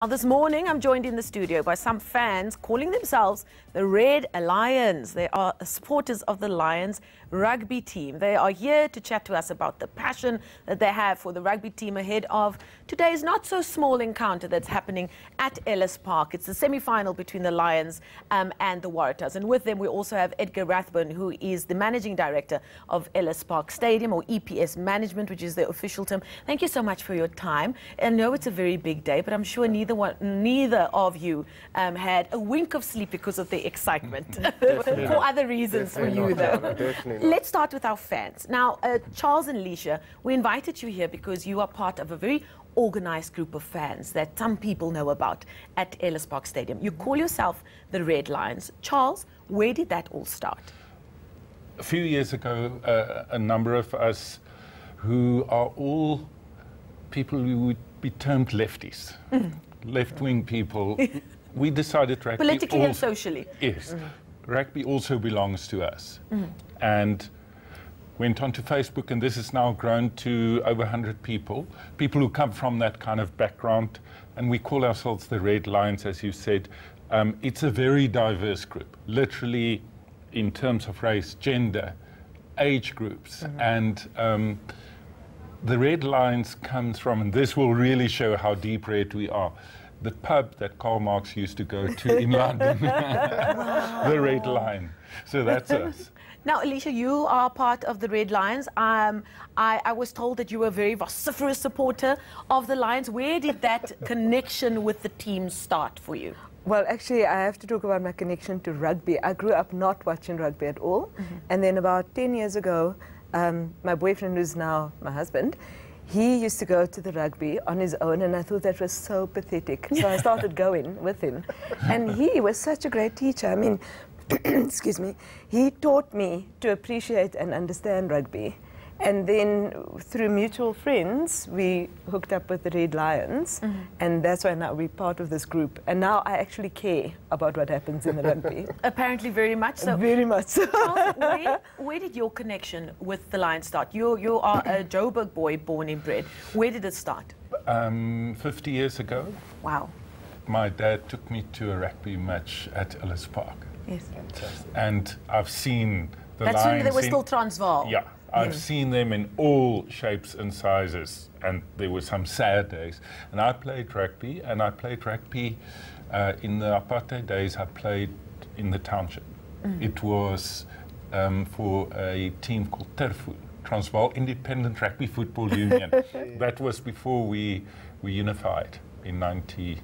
Now, this morning, I'm joined in the studio by some fans calling themselves the Red Lions. They are supporters of the Lions rugby team. They are here to chat to us about the passion that they have for the rugby team ahead of today's not so small encounter that's happening at Ellis Park. It's the semi-final between the Lions and the Waratahs. And with them, we also have Edgar Rathbone, who is the managing director of Ellis Park Stadium, or EPS Management, which is the official term. Thank you so much for your time. I know it's a very big day, but I'm sure neither of you had a wink of sleep because of the excitement. For other reasons for you, though. Let's start with our fans. Now, Charles and Alicia, we invited you here because you are part of a very organized group of fans that some people know about at Ellis Park Stadium. You call yourself the Red Lions. Charles, where did that all start? A few years ago, a number of us who are all people who would be termed lefties, left-wing people, we decided rugby politically and socially. Yes, rugby also belongs to us. And went onto Facebook, and this has now grown to over 100 people who come from that kind of background, and we call ourselves the Red Lions, as you said. It's a very diverse group, literally in terms of race, gender, age groups, and the Red Lions comes from, and this will really show how deep red we are, the pub that Karl Marx used to go to in London, the Red Lion. So that's us. Now, Alicia, you are part of the Red Lions. I was told that you were a very vociferous supporter of the Lions. Where did that connection with the team start for you? Well, actually, I have to talk about my connection to rugby. I grew up not watching rugby at all. And then about 10 years ago, my boyfriend, who's now my husband, he used to go to the rugby on his own, and I thought that was so pathetic. So I started going with him. And he was such a great teacher. I mean, excuse me, he taught me to appreciate and understand rugby. And then through mutual friends, we hooked up with the Red Lions, and that's why now we're part of this group. And now I actually care about what happens in the rugby. Apparently very much so. Very much so. Charles, where did your connection with the Lions start? You are a Joburg boy, born and bred. Where did it start? 50 years ago. Wow. My dad took me to a rugby match at Ellis Park. Yes. And I've seen the That's Lions. when they were still Transvaal. Yeah. I've seen them in all shapes and sizes, and there were some sad days. And I played rugby, in the apartheid days. I played in the township. It was for a team called Terfu, Transvaal Independent Rugby Football Union. That was before we unified in 90,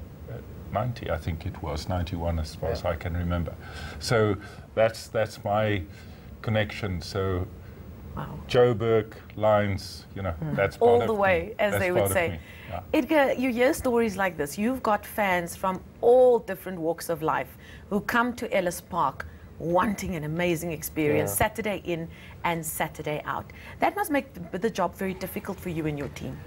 I think it was, 91 as far as I can remember. So that's my connection. So. Wow. Joburg, Lions, you know, that's part all of the way, me. as That's they would part of say. me. Yeah. Edgar, you hear stories like this. You've got fans from all different walks of life who come to Ellis Park wanting an amazing experience, Saturday in and Saturday out. That must make the job very difficult for you and your team.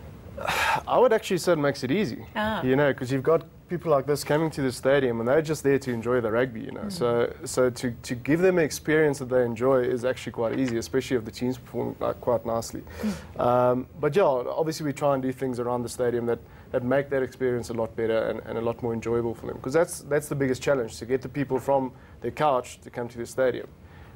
I would actually say it makes it easy, you know, because you've got people like this coming to the stadium and they're just there to enjoy the rugby, you know. So to give them an experience that they enjoy is actually quite easy, especially if the team's performing quite nicely. But yeah, obviously we try and do things around the stadium that make that experience a lot better and a lot more enjoyable for them, because that's the biggest challenge, to get the people from their couch to come to the stadium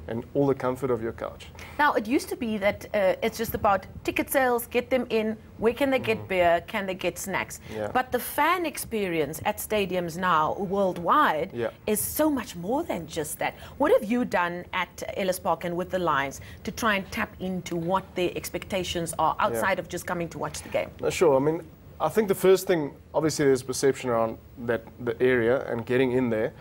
and all the comfort of your couch. Now, it used to be that it's just about ticket sales, get them in, where can they get beer, can they get snacks? But the fan experience at stadiums now, worldwide, is so much more than just that. What have you done at Ellis Park and with the Lions to try and tap into what their expectations are outside of just coming to watch the game? Sure, I mean, I think the first thing, obviously there's perception around the area and getting in there.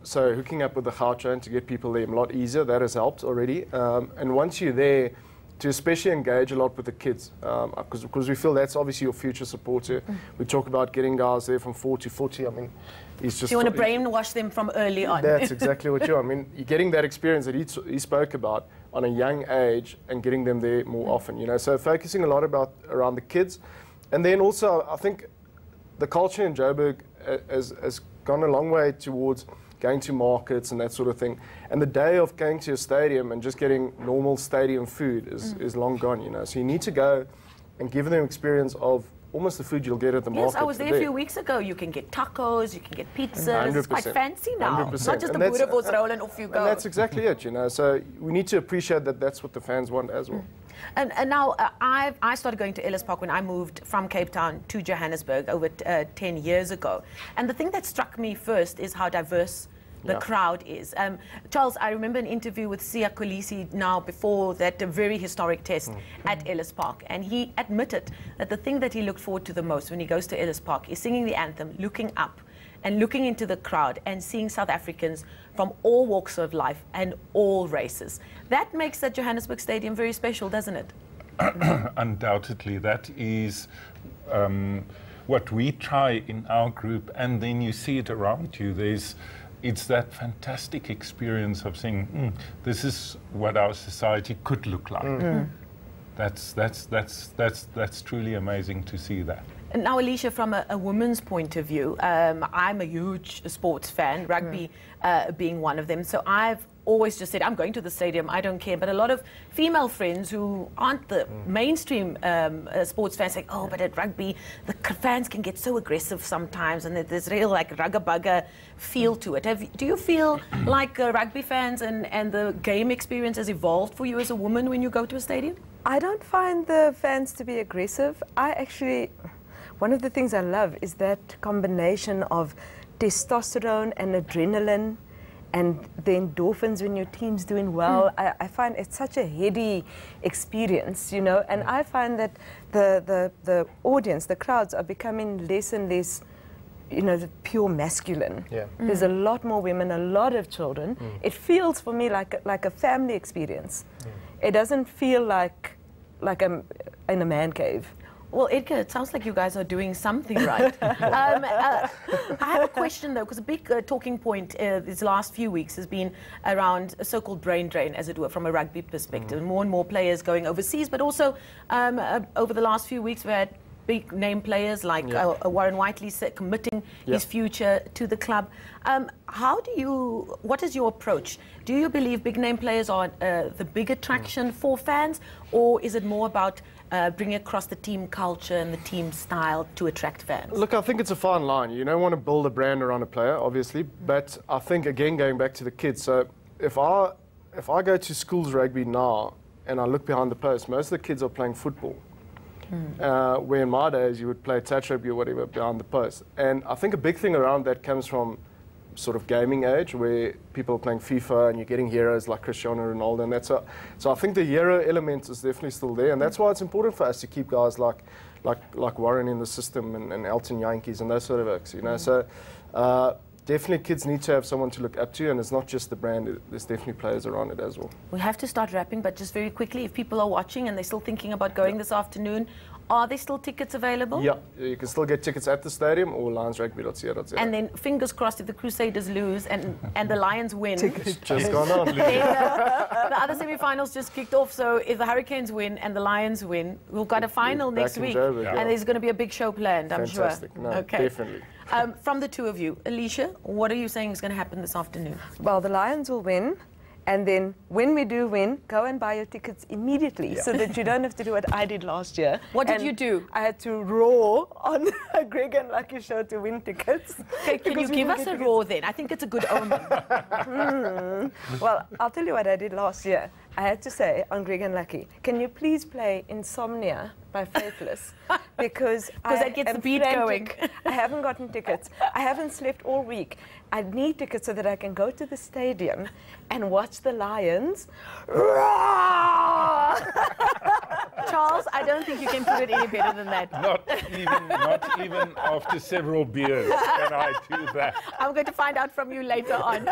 So hooking up with the gautrain to get people there a lot easier, that has helped already. And once you're there, to especially engage a lot with the kids, because we feel that's obviously your future supporter. We talk about getting guys there from 4 to 40. I mean, he's just... So you want to brainwash them from early on. That's exactly what you are. I mean, you're getting that experience that he spoke about on a young age and getting them there more often, you know. So focusing a lot around the kids. And then also, I think the culture in Joburg has gone a long way towards going to markets and that sort of thing. And the day of going to a stadium and just getting normal stadium food is long gone, you know. So you need to go and give them experience of almost the food you'll get at the Yes, market. I was there a few weeks ago. You can get tacos, you can get pizza. 100%. It's quite fancy now. 100%. Not just a boerewors roll and off you go. And that's exactly it, you know. So we need to appreciate that that's what the fans want as well. And now I started going to Ellis Park when I moved from Cape Town to Johannesburg over 10 years ago. And the thing that struck me first is how diverse the crowd is. Charles, I remember an interview with Siya Kolisi now before that very historic test at Ellis Park, and he admitted that the thing that he looked forward to the most when he goes to Ellis Park is singing the anthem, looking up and looking into the crowd and seeing South Africans from all walks of life and all races. That makes that Johannesburg Stadium very special, doesn't it? Undoubtedly, that is what we try in our group, and then you see it around you. It's that fantastic experience of saying, this is what our society could look like. That's truly amazing to see that. And now, Alicia, from a woman's point of view, I'm a huge sports fan, rugby being one of them. So I've always just said, I'm going to the stadium, I don't care. But a lot of female friends who aren't the mainstream sports fans say, oh, but at rugby, the fans can get so aggressive sometimes, and there's real like rugga-bugga feel to it. Do you feel like rugby fans and the game experience has evolved for you as a woman when you go to a stadium? I don't find the fans to be aggressive. One of the things I love is that combination of testosterone and adrenaline and the endorphins when your team's doing well. I find it's such a heady experience, you know, and I find that the audience, the crowds are becoming less and less, you know, pure masculine. There's a lot more women, a lot of children. It feels for me like a family experience. It doesn't feel like I'm in a man cave. Well, Edgar, it sounds like you guys are doing something right. I have a question, though, because a big talking point these last few weeks has been around a so-called brain drain, as it were, from a rugby perspective. More and more players going overseas, but also over the last few weeks, we had big name players like Warren Whiteley committing his future to the club. What is your approach? Do you believe big name players are the big attraction for fans, or is it more about bringing across the team culture and the team style to attract fans? Look, I think it's a fine line. You don't want to build a brand around a player, obviously, but I think, again, going back to the kids, so if I go to schools rugby now and I look behind the post, most of the kids are playing football. Where in my days you would play touch rugby or whatever behind the post. And I think a big thing around that comes from sort of gaming age, where people are playing FIFA and you're getting heroes like Cristiano Ronaldo and that. So I think the hero element is definitely still there, and that's why it's important for us to keep guys like Warren in the system and Elton Yankees and those sort of acts, you know. So definitely kids need to have someone to look up to, and it's not just the brand, there's definitely players around it as well. We have to start wrapping, but just very quickly, if people are watching and they're still thinking about going this afternoon, are there still tickets available? Yeah, you can still get tickets at the stadium or lionsrugby.co.za. And then fingers crossed, if the Crusaders lose and the Lions win. Tickets just gone on. The other semi-finals just kicked off, so if the Hurricanes win and the Lions win, we've got a final next week. And there's going to be a big show planned, I'm sure. Fantastic. No, definitely. From the two of you, Alicia, what are you saying is going to happen this afternoon? Well, the Lions will win. And then when we do win, go and buy your tickets immediately so that you don't have to do what I did last year. What did you do? I had to roar on a Greg and Lucky show to win tickets. Okay, can you give us a roar then? I think it's a good omen. Well, I'll tell you what I did last year. I had to say on Greg and Lucky, can you please play Insomnia by Faithless? Because that gets the beat going. I haven't gotten tickets. I haven't slept all week. I need tickets so that I can go to the stadium and watch the Lions. Charles, I don't think you can put it any better than that. Not even after several beers can I do that. I'm going to find out from you later on.